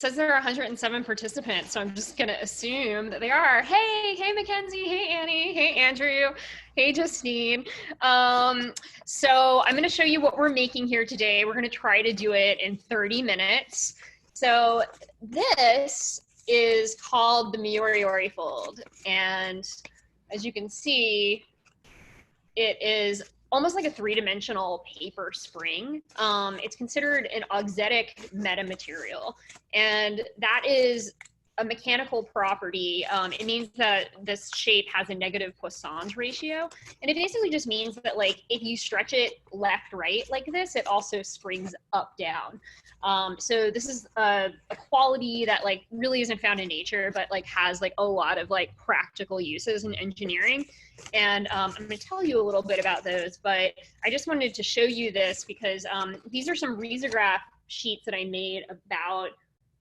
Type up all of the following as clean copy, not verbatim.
says there are 107 participants, so I'm just gonna assume that they are. Hey Mackenzie, hey Annie, hey Andrew, hey Justine. So I'm gonna show you what we're making here today. We're gonna try to do it in 30 minutes. So this is called the Miura fold, and as you can see, it is almost like a three-dimensional paper spring. It's considered an auxetic metamaterial, and that is a mechanical property. It means that this shape has a negative Poisson's ratio, and it basically just means that, like, if you stretch it left, right like this, it also springs up, down. So this is a quality that, like, really isn't found in nature, but, like, has, like, a lot of, like, practical uses in engineering. And I'm going to tell you a little bit about those, but I just wanted to show you this because these are some risograph sheets that I made about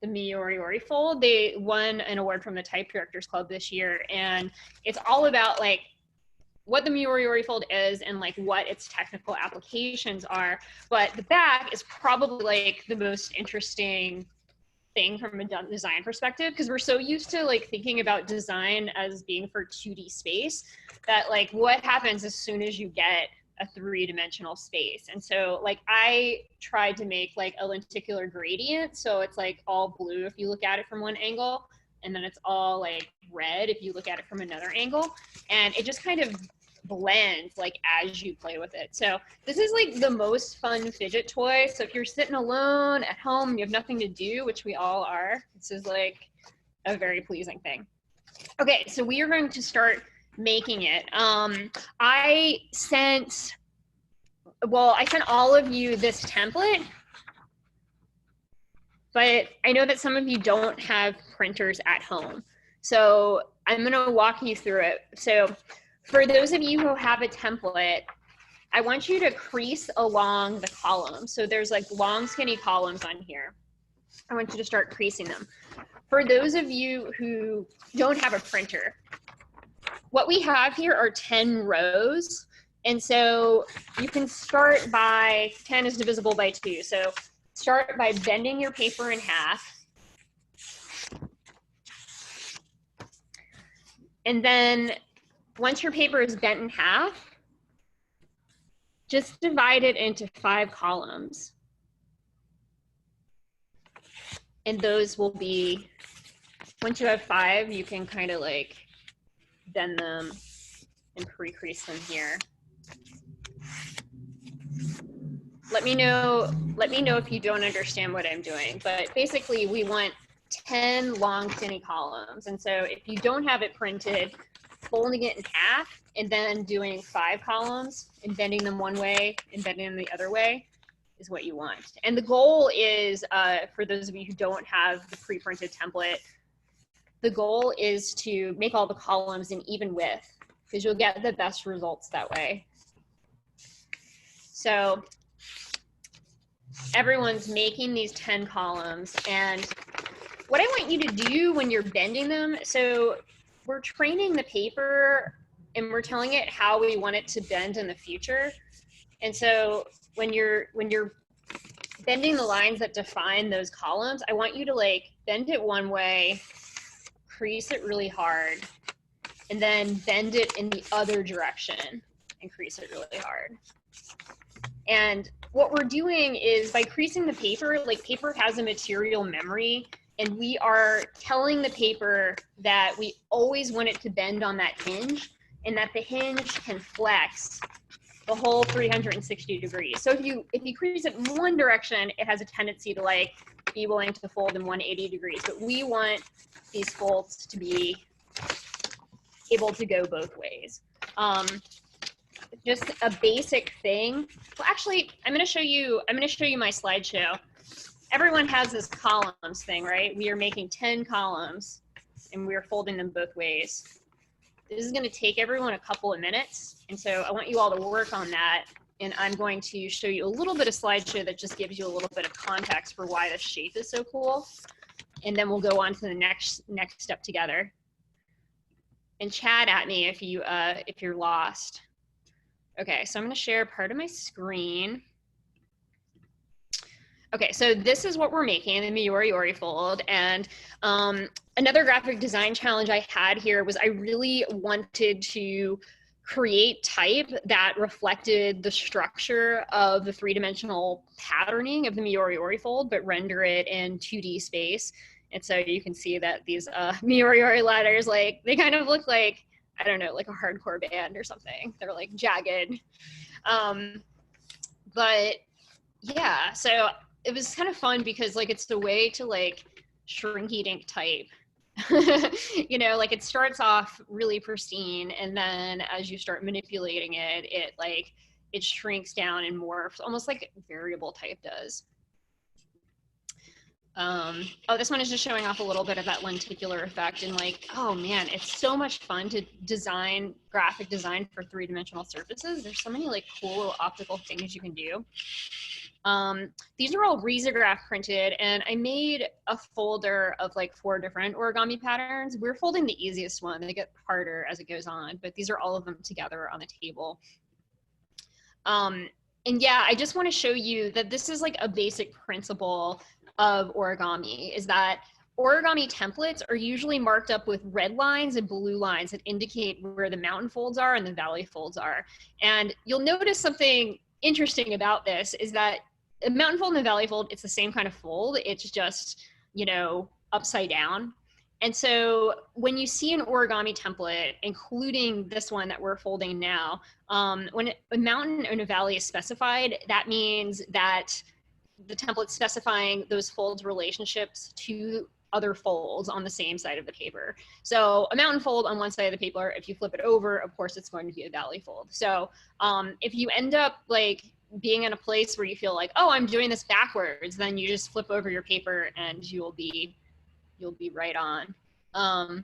the Miura fold. They won an award from the Type Directors Club this year, and it's all about, like, what the Miura fold is and, like, what its technical applications are. But the back is probably, like, the most interesting thing from a design perspective, because we're so used to, like, thinking about design as being for 2D space that, like, what happens as soon as you get a three-dimensional space. And so, like, I tried to make, like, a lenticular gradient, so it's, like, all blue if you look at it from one angle, and then it's all, like, red if you look at it from another angle, and it just kind of blends, like, as you play with it. So this is, like, the most fun fidget toy. So if you're sitting alone at home and you have nothing to do, which we all are, this is, like, a very pleasing thing. Okay, so we are going to start making it. I sent all of you this template, but I know that some of you don't have printers at home, so I'm going to walk you through it. So for those of you who have a template, I want you to crease along the columns. So there's, like, long skinny columns on here. I want you to start creasing them. For those of you who don't have a printer, what we have here are 10 rows. And so you can start by, 10 is divisible by 2. So start by bending your paper in half. And then once your paper is bent in half, just divide it into 5 columns. And those will be, once you have 5, you can kind of, like, bend them and pre-crease them here. Let me know if you don't understand what I'm doing, but basically we want 10 long skinny columns. And so if you don't have it printed, folding it in half and then doing 5 columns and bending them one way and bending them the other way is what you want. And the goal is, for those of you who don't have the pre-printed template, the goal is to make all the columns an even width, because you'll get the best results that way. So everyone's making these 10 columns, and what I want you to do when you're bending them, so we're training the paper and we're telling it how we want it to bend in the future. And so when you're bending the lines that define those columns, I want you to, like, bend it one way, crease it really hard, and then bend it in the other direction and crease it really hard. And what we're doing is, by creasing the paper, like, paper has a material memory, and we are telling the paper that we always want it to bend on that hinge, and that the hinge can flex the whole 360 degrees. So if you crease it in one direction, it has a tendency to, like, be willing to fold in 180 degrees. But we want these folds to be able to go both ways. Just a basic thing. Well, actually, I'm going to show you my slideshow. Everyone has this columns thing, right? We are making 10 columns and we are folding them both ways. This is going to take everyone a couple of minutes, and so I want you all to work on that, and I'm going to show you a little bit of slideshow that just gives you a little bit of context for why this shape is so cool, and then we'll go on to the next step together. And chat at me if you're lost. Okay, so I'm going to share part of my screen. Okay, so this is what we're making, the Miura fold. And another graphic design challenge I had here was I really wanted to create type that reflected the structure of the three-dimensional patterning of the Miura fold, but render it in 2D space. And so you can see that these Miura letters, like, they kind of look like, I don't know, like a hardcore band or something. They're like jagged. But yeah, so it was kind of fun because like it's the way to like Shrinky Dink type. You know, like it starts off really pristine, and then as you start manipulating it, it shrinks down and morphs, almost like variable type does. Oh, this one is just showing off a little bit of that lenticular effect, and like, oh man, it's so much fun to design graphic design for three-dimensional surfaces. There's so many like cool little optical things you can do. These are all risograph printed, and I made a folder of like 4 different origami patterns. We're folding the easiest one. They get harder as it goes on, but these are all of them together on the table. And yeah, I just want to show you that this is like a basic principle of origami, is that origami templates are usually marked up with red lines and blue lines that indicate where the mountain folds are and the valley folds are. And you'll notice something interesting about this is that a mountain fold and a valley fold, it's the same kind of fold. It's just, you know, upside down. And so when you see an origami template, including this one that we're folding now, when a mountain and a valley is specified, that means that the template's specifying those folds relationships to other folds on the same side of the paper. So a mountain fold on one side of the paper, if you flip it over, of course, it's going to be a valley fold. So if you end up like being in a place where you feel like, oh, I'm doing this backwards, then you just flip over your paper and you'll be right on.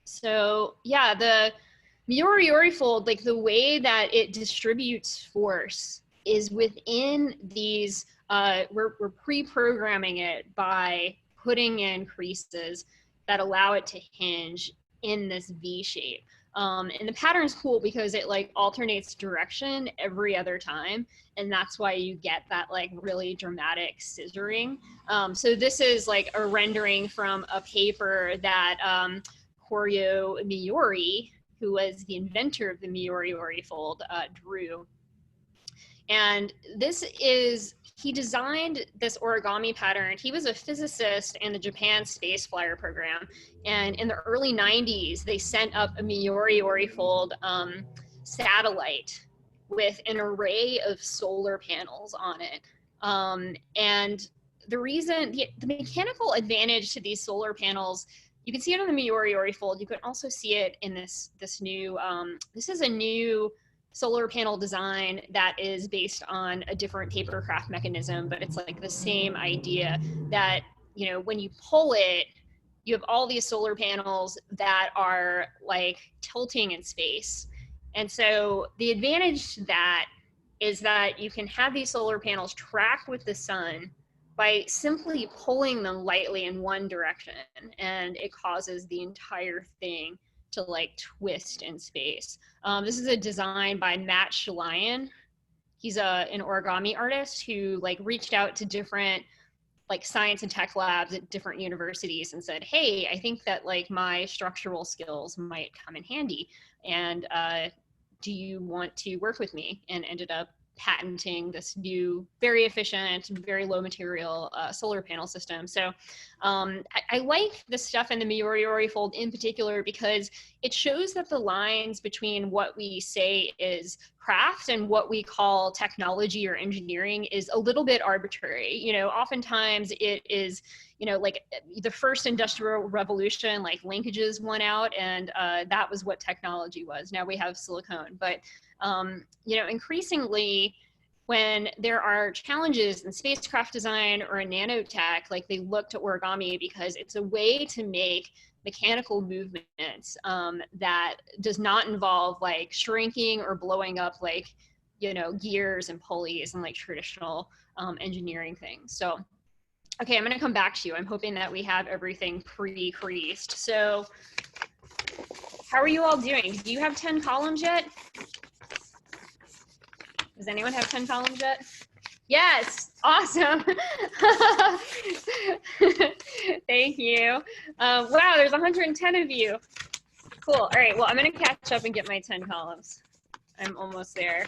So yeah, the Miura fold, like the way that it distributes force is within these, we're pre-programming it by putting in creases that allow it to hinge in this V shape. And the pattern's cool because it like alternates direction every other time. And that's why you get that like really dramatic scissoring. So this is like a rendering from a paper that Koryo Miura, who was the inventor of the Miura fold, drew. And this is, he designed this origami pattern. He was a physicist in the Japan Space Flyer program. And in the early 90s, they sent up a Miura fold satellite with an array of solar panels on it. And the reason, the mechanical advantage to these solar panels, you can see it on the Miura fold. You can also see it in this new, this is a new solar panel design that is based on a different paper craft mechanism, but it's like the same idea that, you know, when you pull it, you have all these solar panels that are like tilting in space. And so the advantage to that is that you can have these solar panels track with the sun by simply pulling them lightly in one direction, and it causes the entire thing to like twist in space. This is a design by Matt Shalayan. He's an origami artist who like reached out to different like science and tech labs at different universities and said, hey, I think that like my structural skills might come in handy, and do you want to work with me? And ended up patenting this new, very efficient, very low material solar panel system. So I like the stuff in the Miura fold in particular because it shows that the lines between what we say is craft and what we call technology or engineering is a little bit arbitrary. You know, oftentimes it is, you know, like the first industrial revolution, like linkages won out, and that was what technology was. Now we have silicone, but you know, increasingly when there are challenges in spacecraft design or in nanotech, like they look to origami because it's a way to make mechanical movements that does not involve like shrinking or blowing up like, you know, gears and pulleys and like traditional engineering things. So, okay, I'm gonna come back to you. I'm hoping that we have everything pre-creased. So how are you all doing? Do you have 10 columns yet? Does anyone have 10 columns yet? Yes, awesome. Thank you. Wow, there's 110 of you. Cool. All right, well, I'm going to catch up and get my 10 columns. I'm almost there.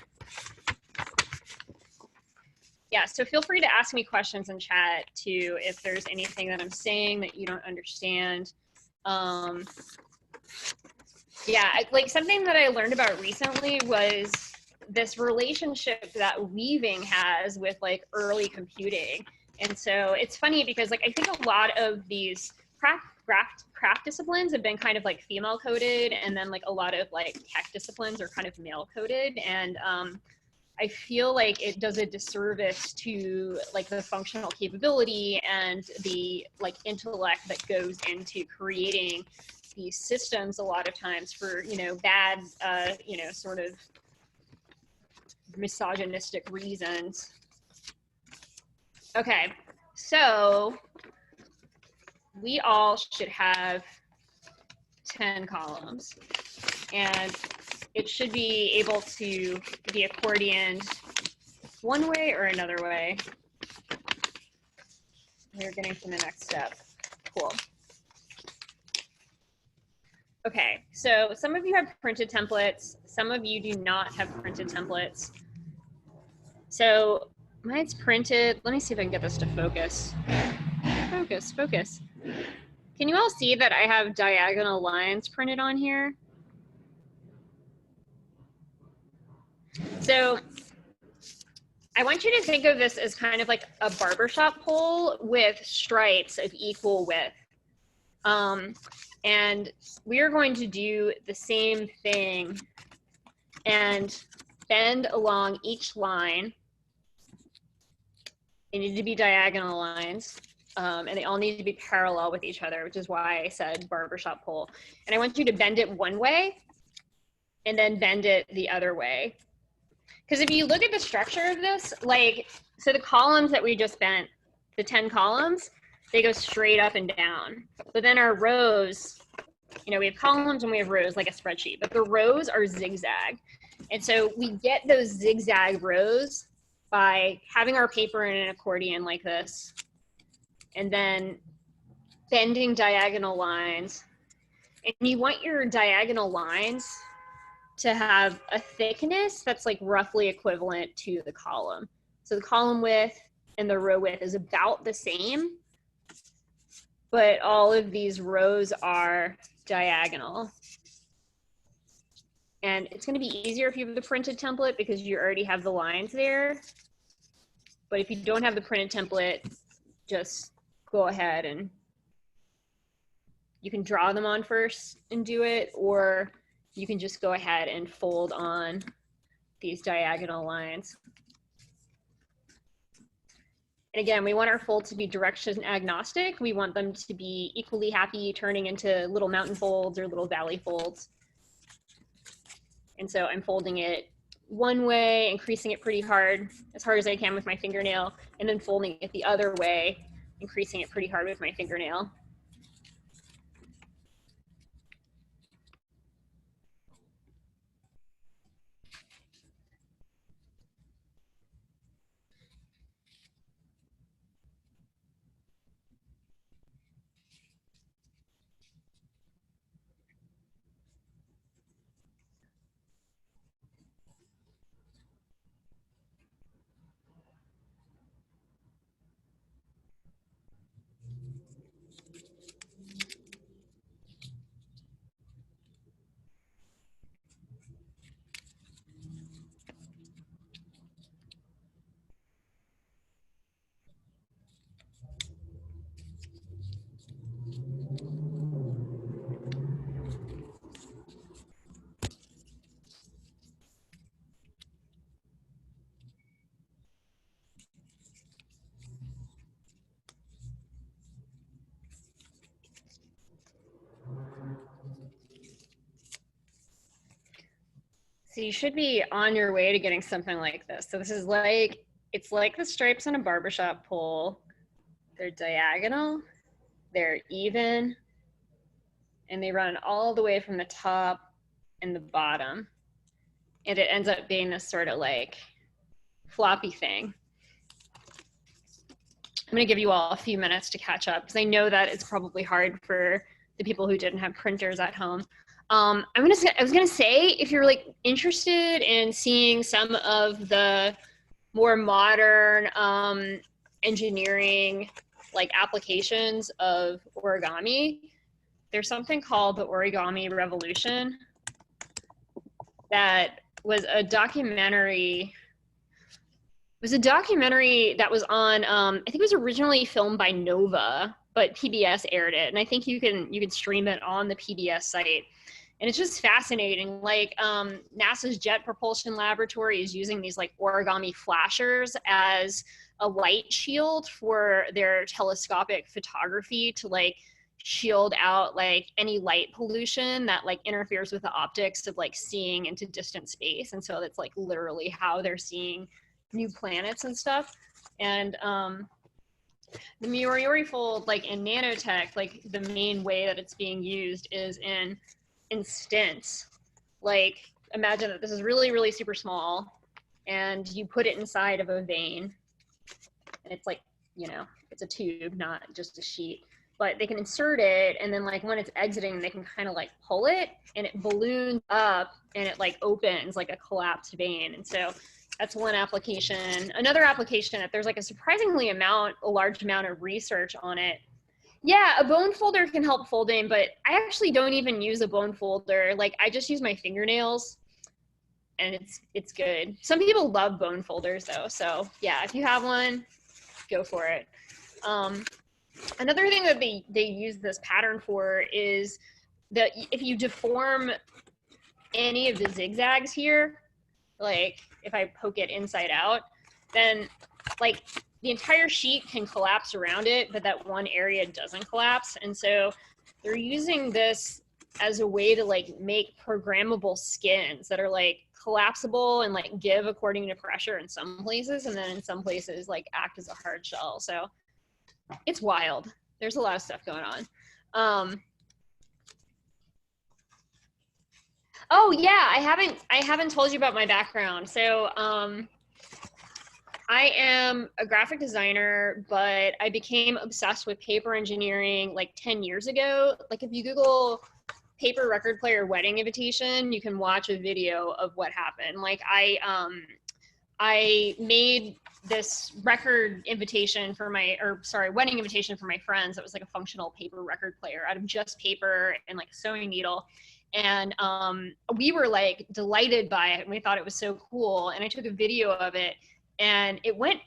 Yeah, so feel free to ask me questions in chat too if there's anything that I'm saying that you don't understand. Yeah, like something that I learned about recently was this relationship that weaving has with like early computing. And so it's funny because like I think a lot of these craft disciplines have been kind of like female coded, and then like a lot of like tech disciplines are kind of male coded. And I feel like it does a disservice to like the functional capability and the like intellect that goes into creating these systems a lot of times for, you know, bad, you know, sort of misogynistic reasons. Okay, so we all should have 10 columns, and it should be able to be accordioned one way or another way. We're getting to the next step. Cool. Okay, so some of you have printed templates. Some of you do not have printed templates. So mine's printed. Let me see if I can get this to focus. Focus, focus. Can you all see that I have diagonal lines printed on here? So I want you to think of this as kind of like a barbershop pole with stripes of equal width. And we're going to do the same thing and bend along each line. They need to be diagonal lines, and they all need to be parallel with each other, which is why I said barbershop pole. And I want you to bend it one way and then bend it the other way. Because if you look at the structure of this, like, so the columns that we just bent, the 10 columns, they go straight up and down. But then our rows, you know, we have columns and we have rows like a spreadsheet, but the rows are zigzag. And so we get those zigzag rows by having our paper in an accordion like this, and then bending diagonal lines. And you want your diagonal lines to have a thickness that's like roughly equivalent to the column. So the column width and the row width is about the same, but all of these rows are diagonal. And it's going to be easier if you have the printed template because you already have the lines there. But if you don't have the printed template, just go ahead and you can draw them on first and do it, or you can just go ahead and fold on these diagonal lines. And again, we want our folds to be direction agnostic. We want them to be equally happy turning into little mountain folds or little valley folds. And so I'm folding it one way, increasing it pretty hard, as hard as I can with my fingernail, and then folding it the other way, increasing it pretty hard with my fingernail. So you should be on your way to getting something like this. So this is like, it's like the stripes on a barbershop pole. They're diagonal, they're even, and they run all the way from the top and the bottom. And it ends up being this sort of like floppy thing. I'm going to give you all a few minutes to catch up because I know that it's probably hard for the people who didn't have printers at home. I was gonna say, if you're like interested in seeing some of the more modern engineering like applications of origami, there's something called the Origami Revolution that was a documentary. It was a documentary that was on, I think it was originally filmed by Nova, but PBS aired it, and I think you can stream it on the PBS site. And it's just fascinating. Like NASA's Jet Propulsion Laboratory is using these like origami flashers as a light shield for their telescopic photography to like shield out like any light pollution that like interferes with the optics of like seeing into distant space. And so that's like literally how they're seeing new planets and stuff. And the Miura fold, like in nanotech, like the main way that it's being used is in stints. Like imagine that this is really, really super small and you put it inside of a vein and it's like, you know, it's a tube, not just a sheet, but they can insert it. And then like when it's exiting, they can kind of like pull it and it balloons up and it like opens like a collapsed vein. And so that's one application. Another application that there's like a surprisingly large amount of research on it. Yeah, a bone folder can help folding, but I actually don't even use a bone folder. Like I just use my fingernails and it's good. Some people love bone folders though. So yeah, if you have one, go for it. Another thing that they use this pattern for is that if you deform any of the zigzags here, like if I poke it inside out, then like the entire sheet can collapse around it, but that one area doesn't collapse. And so they're using this as a way to like make programmable skins that are like collapsible and like give according to pressure in some places, and then in some places like act as a hard shell. So it's wild. There's a lot of stuff going on. Oh yeah, I haven't told you about my background. So I am a graphic designer, but I became obsessed with paper engineering like 10 years ago. Like if you Google paper record player wedding invitation, you can watch a video of what happened. Like I made this record invitation for wedding invitation for my friends. That was like a functional paper record player out of just paper and like a sewing needle. And we were like delighted by it and we thought it was so cool. And I took a video of it and it went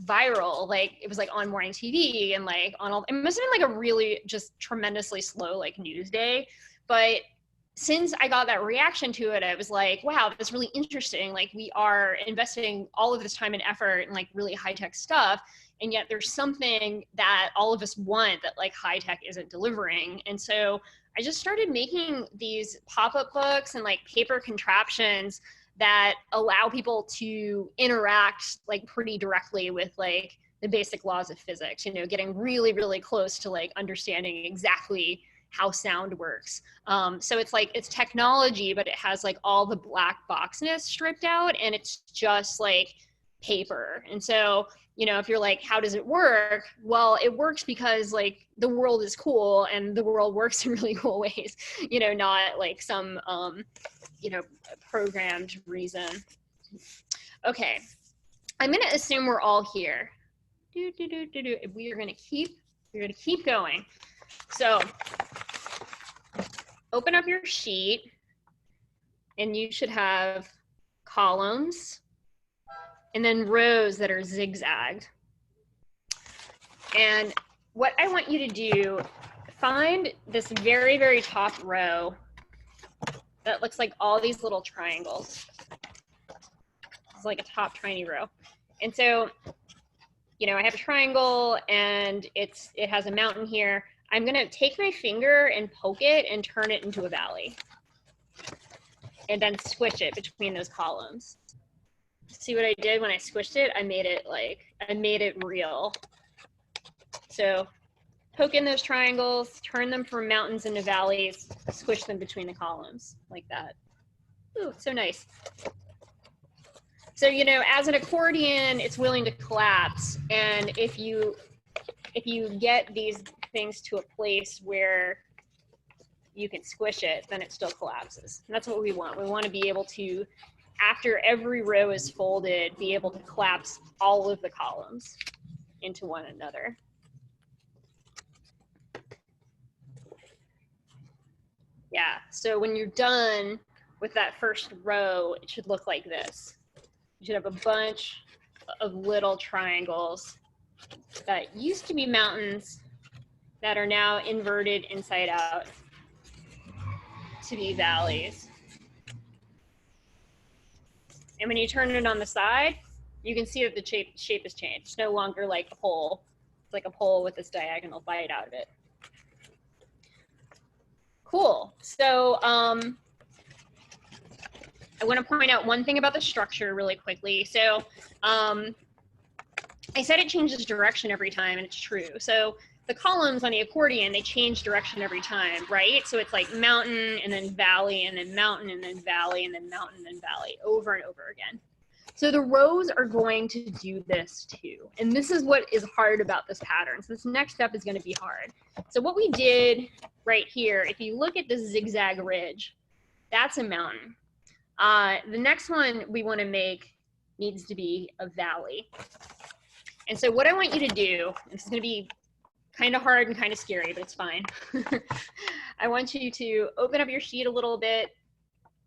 viral. Like it was like on morning TV and like on all, it must have been like a really just tremendously slow like news day. But since I got that reaction to it, I was like, wow, that's really interesting. Like we are investing all of this time and effort in like really high tech stuff. And yet there's something that all of us want that like high tech isn't delivering. And so I just started making these pop-up books and like paper contraptions that allow people to interact like pretty directly with like the basic laws of physics, you know, getting really, really close to like understanding exactly how sound works. So it's like, it's technology, but it has like all the black boxness stripped out and it's just like paper. And so, you know, if you're like, how does it work? Well, it works because like the world is cool and the world works in really cool ways, you know, not like some, you know, programmed reason. Okay, I'm gonna assume we're all here. We're gonna keep going. So open up your sheet and you should have columns and then rows that are zigzagged. And what I want you to do, find this very, very top row that looks like all these little triangles. It's like a top tiny row. And so, you know, I have a triangle and it has a mountain here. I'm gonna take my finger and poke it and turn it into a valley. And then squish it between those columns. See what I did when I squished it? I made it real. So poke in those triangles, turn them from mountains into valleys, squish them between the columns like that. Ooh, so nice. So, you know, as an accordion, it's willing to collapse. And if you if you get these things to a place where you can squish it, then it still collapses. And that's what we want. We want to be able to, after every row is folded, be able to collapse all of the columns into one another. Yeah, so when you're done with that first row, it should look like this. You should have a bunch of little triangles that used to be mountains that are now inverted inside out to be valleys. And when you turn it on the side, you can see that the shape has changed. It's no longer like a pole. It's like a pole with this diagonal bite out of it. Cool. So I want to point out one thing about the structure really quickly. So I said it changes direction every time, and it's true. So the columns on the accordion, they change direction every time, right? So it's like mountain and then valley and then mountain and then valley and then mountain and valley over and over again. So the rows are going to do this too. And this is what is hard about this pattern. So this next step is going to be hard. So what we did right here, if you look at the zigzag ridge, that's a mountain. The next one we want to make needs to be a valley. And so what I want you to do, this is going to be kind of hard and kind of scary, but it's fine. I want you to open up your sheet a little bit,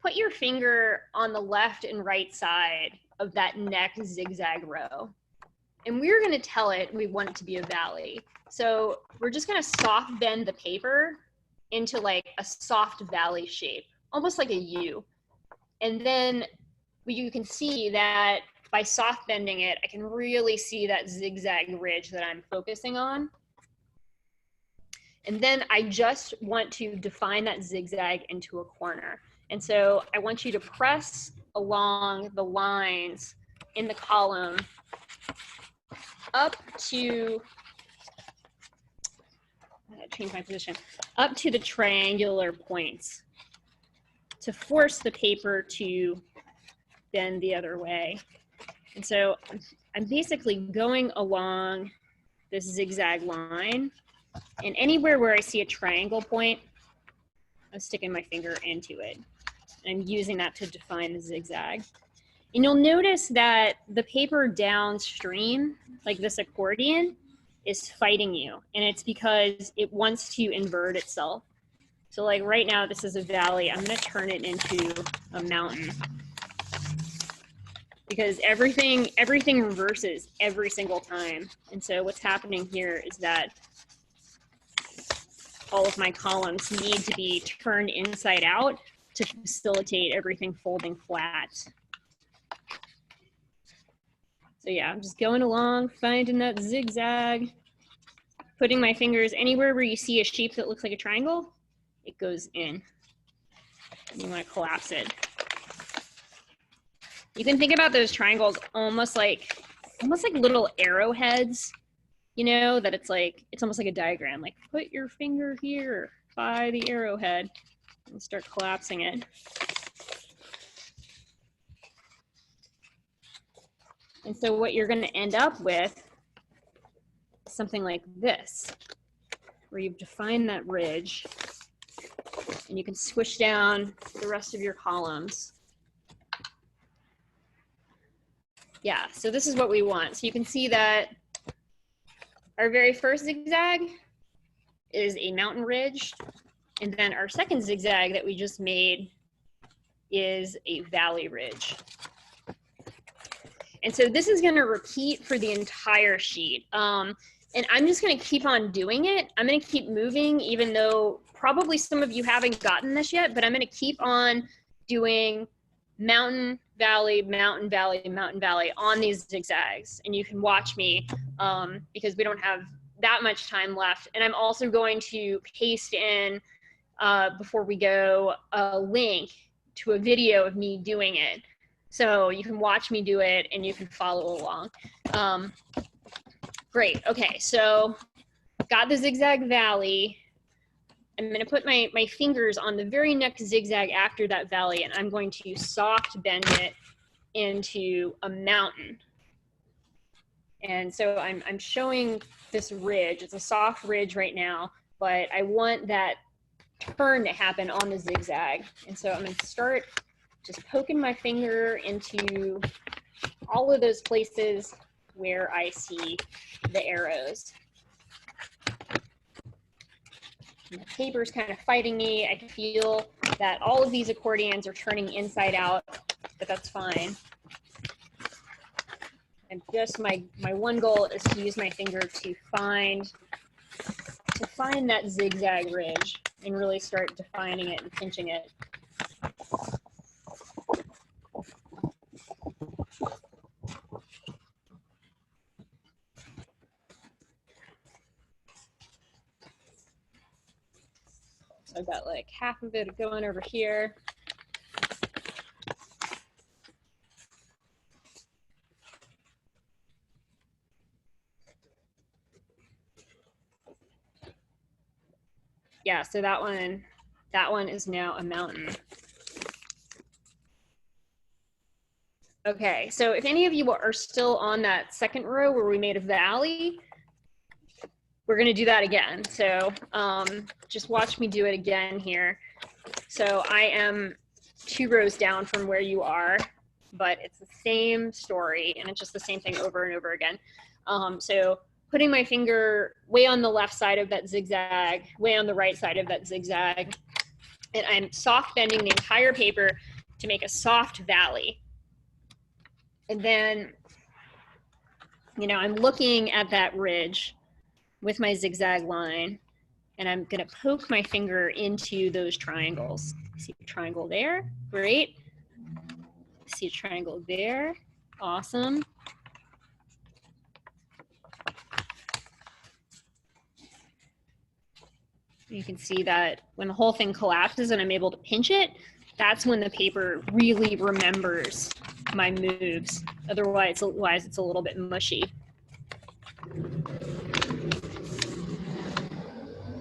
put your finger on the left and right side of that next zigzag row. And we're going to tell it we want it to be a valley. So we're just going to soft bend the paper into like a soft valley shape, almost like a U. And then you can see that by soft bending it, I can really see that zigzag ridge that I'm focusing on. And then I just want to define that zigzag into a corner. And so I want you to press along the lines in the column up to, I gotta change my position, up to the triangular points to force the paper to bend the other way. And so I'm basically going along this zigzag line, and anywhere where I see a triangle point, I'm sticking my finger into it. I'm using that to define the zigzag. And you'll notice that the paper downstream, like this accordion, is fighting you. And it's because it wants to invert itself. So like right now, this is a valley. I'm going to turn it into a mountain. Because everything reverses every single time. And so what's happening here is that all of my columns need to be turned inside out to facilitate everything folding flat. So yeah, I'm just going along, finding that zigzag, putting my fingers anywhere where you see a shape that looks like a triangle, it goes in. And you want to collapse it. You can think about those triangles almost like little arrowheads, you know, that it's almost like a diagram, like put your finger here by the arrowhead and start collapsing it. And so what you're going to end up with is something like this, where you've defined that ridge and you can squish down the rest of your columns. Yeah, so this is what we want. So you can see that our very first zigzag is a mountain ridge, and then our second zigzag that we just made is a valley ridge. And so this is going to repeat for the entire sheet. And I'm just going to keep on doing it. I'm going to keep moving, even though probably some of you haven't gotten this yet, but I'm going to keep on doing mountain, valley, mountain, valley, mountain, valley on these zigzags. And you can watch me because we don't have that much time left. And I'm also going to paste in, before we go, a link to a video of me doing it. So you can watch me do it and you can follow along. Great, okay, so got the zigzag valley. I'm gonna put my fingers on the very next zigzag after that valley, and I'm going to soft bend it into a mountain. And so I'm showing this ridge. It's a soft ridge right now, but I want that turn to happen on the zigzag. And so I'm going to start just poking my finger into all of those places where I see the arrows. And the paper's kind of fighting me. I can feel that all of these accordions are turning inside out, but that's fine. And just my one goal is to use my finger to find that zigzag ridge and really start defining it and pinching it. So I've got like half of it going over here. Yeah, so that one is now a mountain. Okay, so if any of you are still on that second row where we made a valley, we're gonna do that again. So just watch me do it again here. So I am 2 rows down from where you are, but it's the same story and it's just the same thing over and over again. So putting my finger way on the left side of that zigzag, way on the right side of that zigzag, and I'm soft bending the entire paper to make a soft valley. And then, you know, I'm looking at that ridge with my zigzag line, and I'm gonna poke my finger into those triangles. See a triangle there, great. See a triangle there, awesome. You can see that when the whole thing collapses and I'm able to pinch it, that's when the paper really remembers my moves. Otherwise, it's a little bit mushy.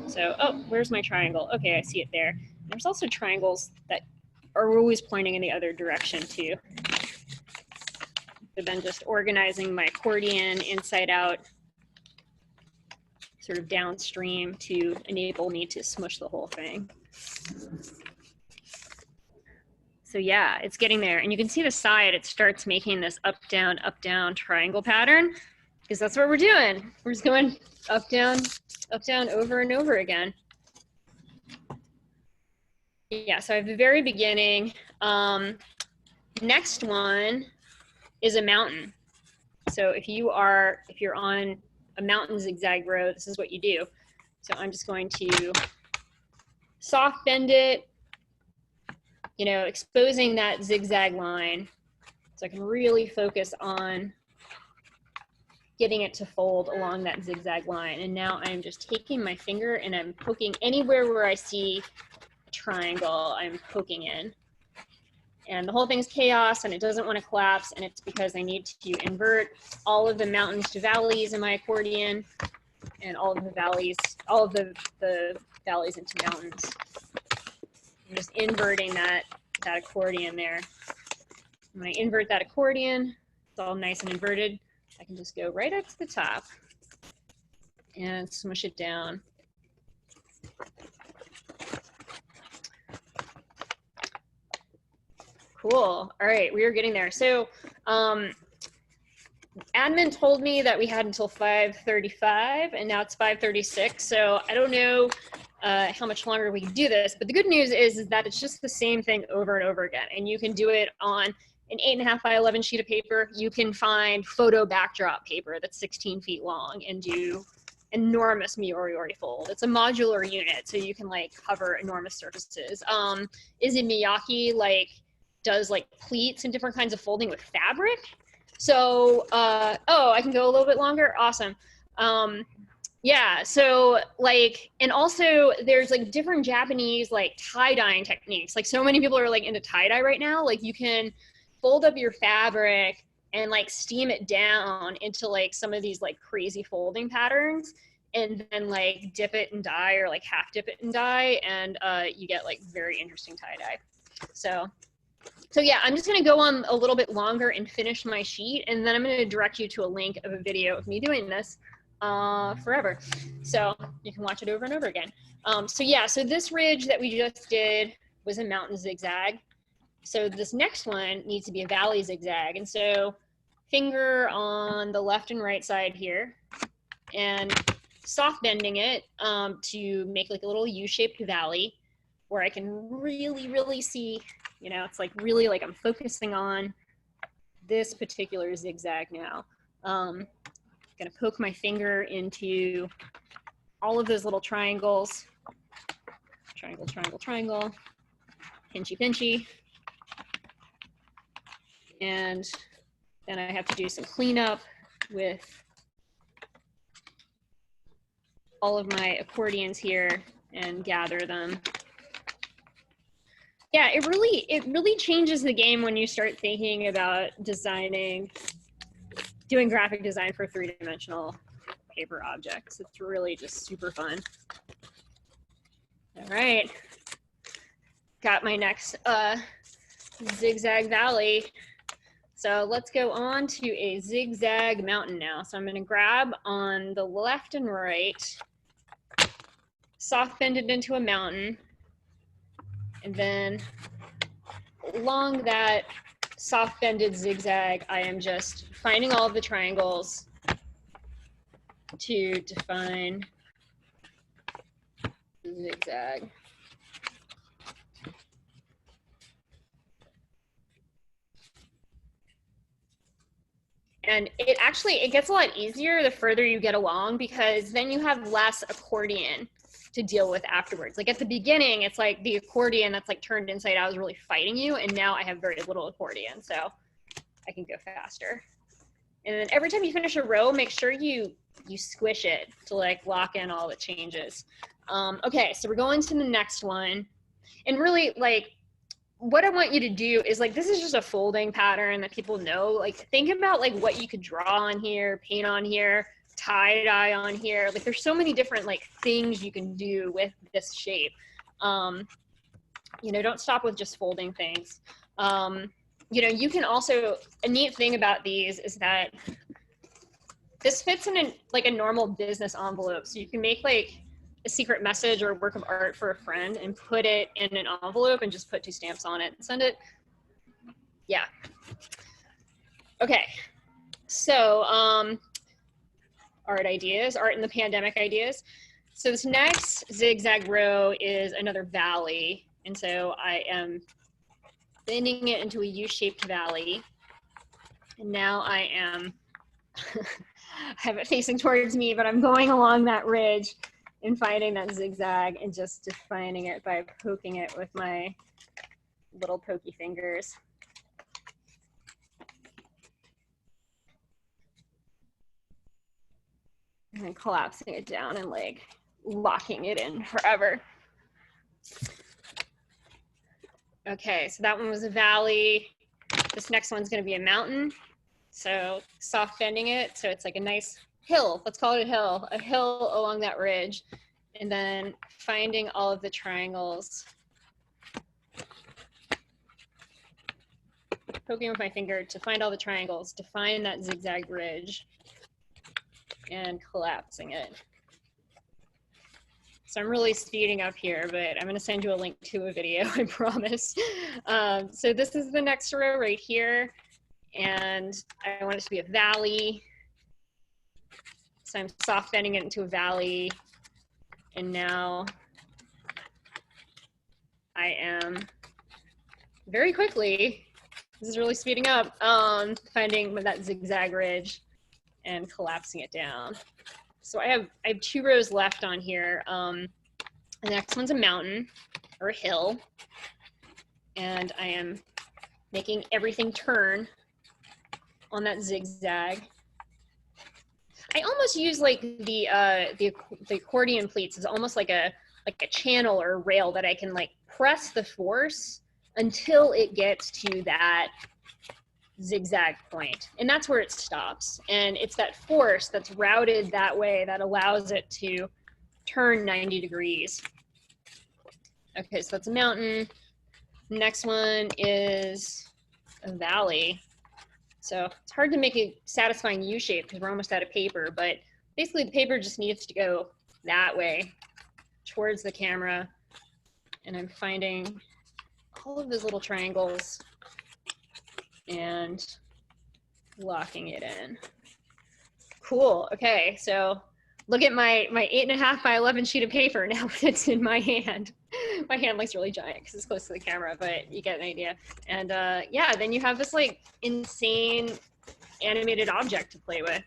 So, oh, where's my triangle? Okay, I see it there. There's also triangles that are always pointing in the other direction too. So then just organizing my accordion inside out, sort of downstream to enable me to smush the whole thing. So yeah, it's getting there. And you can see the side, it starts making this up, down triangle pattern, because that's what we're doing. We're just going up, down, over and over again. Yeah, so I have the very beginning. Next one is a mountain. So if you're on a mountain zigzag row, this is what you do. So I'm just going to soft bend it, you know, exposing that zigzag line so I can really focus on getting it to fold along that zigzag line. And now I'm just taking my finger and I'm poking anywhere where I see a triangle, I'm poking in. And the whole thing's chaos and it doesn't want to collapse, and it's because I need to invert all of the mountains to valleys in my accordion and all of the valleys into mountains. I'm just inverting that accordion there. When I invert that accordion, it's all nice and inverted, I can just go right up to the top and smush it down. Cool. All right, we are getting there. So admin told me that we had until 5:35 and now it's 5:36. So I don't know how much longer we can do this, but the good news is that it's just the same thing over and over again. And you can do it on an 8.5 by 11 sheet of paper. You can find photo backdrop paper that's 16 feet long and do enormous Miura fold. It's a modular unit, so you can like cover enormous surfaces. Izzy Miyake does like pleats and different kinds of folding with fabric. So, oh, I can go a little bit longer. Awesome. Yeah, so like, and also there's like different Japanese like tie-dyeing techniques. Like so many people are like into tie-dye right now. Like you can fold up your fabric and like steam it down into like some of these like crazy folding patterns and then like dip it in dye or like half dip it in dye, and you get like very interesting tie-dye. So So yeah, I'm just gonna go on a little bit longer and finish my sheet, and then I'm gonna direct you to a link of a video of me doing this forever. So you can watch it over and over again. So yeah, so this ridge that we just did was a mountain zigzag. So this next one needs to be a valley zigzag. And so finger on the left and right side here, and soft bending it to make like a little U-shaped valley where I can really see, you know, it's like really like I'm focusing on this particular zigzag now. Gonna poke my finger into all of those little triangles. Triangle, triangle, triangle. Pinchy, pinchy. And then I have to do some cleanup with all of my accordions here and gather them. Yeah, it really changes the game when you start thinking about doing graphic design for three-dimensional paper objects. It's really just super fun. All right, got my next zigzag valley. So let's go on to a zigzag mountain now. So I'm going to grab on the left and right, soft bend it into a mountain, and then along that soft bended zigzag, I am just finding all of the triangles to define the zigzag. And it gets a lot easier the further you get along, because then you have less accordion to deal with afterwards. Like at the beginning, it's like the accordion that's like turned inside out is really fighting you, and now I have very little accordion, so I can go faster. And then every time you finish a row, make sure you squish it to like lock in all the changes. Okay, so we're going to the next one. And really, like, what I want you to do is, like, this is just a folding pattern that people know. Like, think about like what you could draw on here, paint on here, tie dye on here. Like, there's so many different like things you can do with this shape. You know, don't stop with just folding things. You know, you can also, a neat thing about these is that this fits in like a normal business envelope. So you can make like a secret message or a work of art for a friend and put it in an envelope and just put 2 stamps on it and send it. Yeah. Okay. So art ideas, art in the pandemic ideas. So this next zigzag row is another valley. And so I am bending it into a U-shaped valley. And now I am, I have it facing towards me, but I'm going along that ridge and finding that zigzag and just defining it by poking it with my little pokey fingers. And then collapsing it down and like locking it in forever. Okay, so that one was a valley. This next one's gonna be a mountain. So soft bending it, so it's like a nice hill, let's call it a hill along that ridge. And then finding all of the triangles, poking with my finger to find all the triangles, define that zigzag ridge, and collapsing it. So I'm really speeding up here, but I'm gonna send you a link to a video, I promise. So this is the next row right here, and I want it to be a valley. So I'm soft bending it into a valley, and now I am very quickly, this is really speeding up, finding that zigzag ridge and collapsing it down. So I have 2 rows left on here. The next one's a mountain or a hill, and I am making everything turn on that zigzag. I almost use like the accordion pleats as almost like a channel or a rail that I can like press the force until it gets to that zigzag point, and that's where it stops. And it's that force that's routed that way that allows it to turn 90 degrees. Okay, so that's a mountain. Next one is a valley. So it's hard to make a satisfying U shape because we're almost out of paper, but basically the paper just needs to go that way towards the camera. And I'm finding all of those little triangles and locking it in. Cool. Okay, so look at my 8.5 by 11 sheet of paper now that's in my hand. My hand looks really giant because it's close to the camera, but you get an idea. And yeah, then you have this like insane animated object to play with.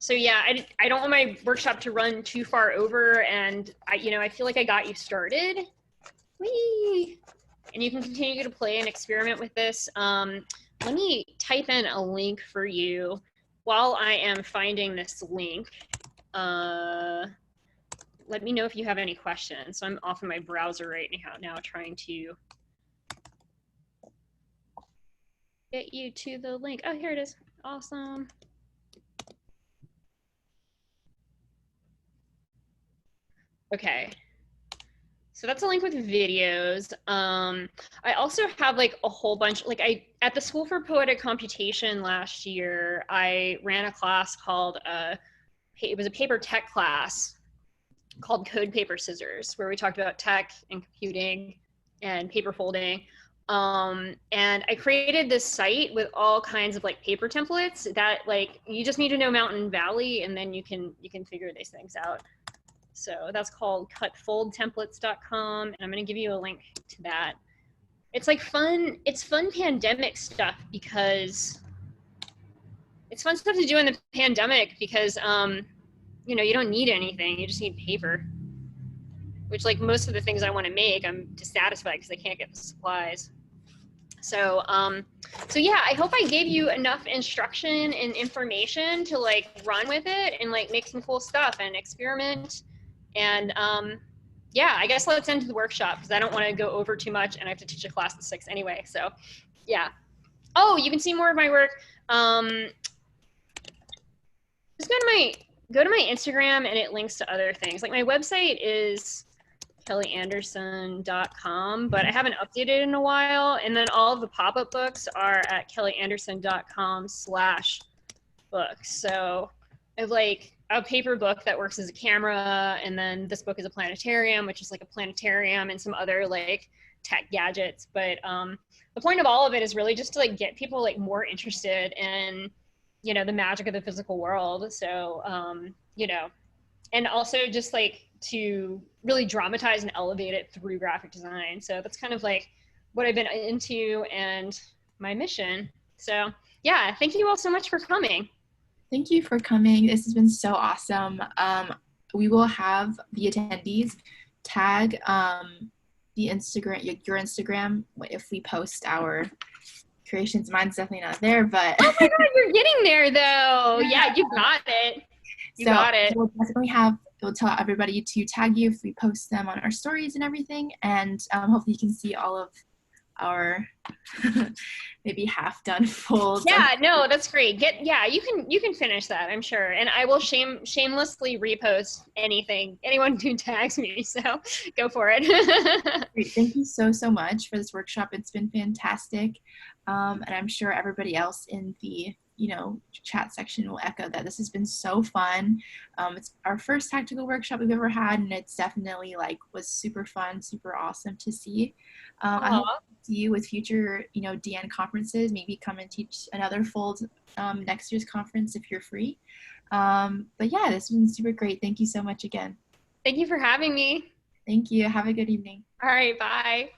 So yeah, I don't want my workshop to run too far over, and I feel like I got you started. Whee! And you can continue to play and experiment with this. Let me type in a link for you while I am finding this link. Let me know if you have any questions. So I'm off of my browser right now trying to get you to the link. Oh, here it is. Awesome. Okay. So that's a link with videos. I also have like a whole bunch, like at the School for Poetic Computation last year, I ran a class called, it was a paper tech class called Code, Paper, Scissors, where we talked about tech and computing and paper folding. And I created this site with all kinds of like paper templates that like, you just need to know Mountain Valley and then you can figure these things out. So that's called cutfoldtemplates.com, and I'm going to give you a link to that. It's like fun. It's fun pandemic stuff because it's fun stuff to do in the pandemic because, you don't need anything. You just need paper, which like most of the things I want to make, I'm dissatisfied because I can't get the supplies. So, so yeah, I hope I gave you enough instruction and information to like run with it and like make some cool stuff and experiment. And yeah, I guess let's end the workshop because I don't want to go over too much and I have to teach a class at 6 anyway. So yeah. Oh, you can see more of my work. Just go to my Instagram and it links to other things. Like my website is kellianderson.com, but I haven't updated in a while. And then all of the pop-up books are at kellianderson.com/books. So I have like a paper book that works as a camera, and then this book is a planetarium, which is like a planetarium and some other like tech gadgets. But the point of all of it is really just to like get people like more interested in, the magic of the physical world. So, and also just like to really dramatize and elevate it through graphic design. So that's kind of like what I've been into and my mission. So yeah, thank you all so much for coming. Thank you for coming. This has been so awesome. We will have the attendees tag the Instagram, your Instagram, if we post our creations. Mine's definitely not there, but oh my god, you're getting there though. Yeah, you got it. You got it. We'll definitely we'll tell everybody to tag you if we post them on our stories and everything, and hopefully you can see all of our maybe half done folds. Yeah, no, that's great. You can finish that, I'm sure. And I will shamelessly repost anyone who tags me, so go for it. Great. Thank you so much for this workshop. It's been fantastic. And I'm sure everybody else in the chat section will echo that. This has been so fun. It's our first tactical workshop we've ever had, and it's definitely was super fun, super awesome to see. I hope to see you with future DN conferences. Maybe come and teach another fold next year's conference if you're free. But yeah, this has been super great. Thank you so much again. Thank you for having me. Thank you. Have a good evening. All right, bye.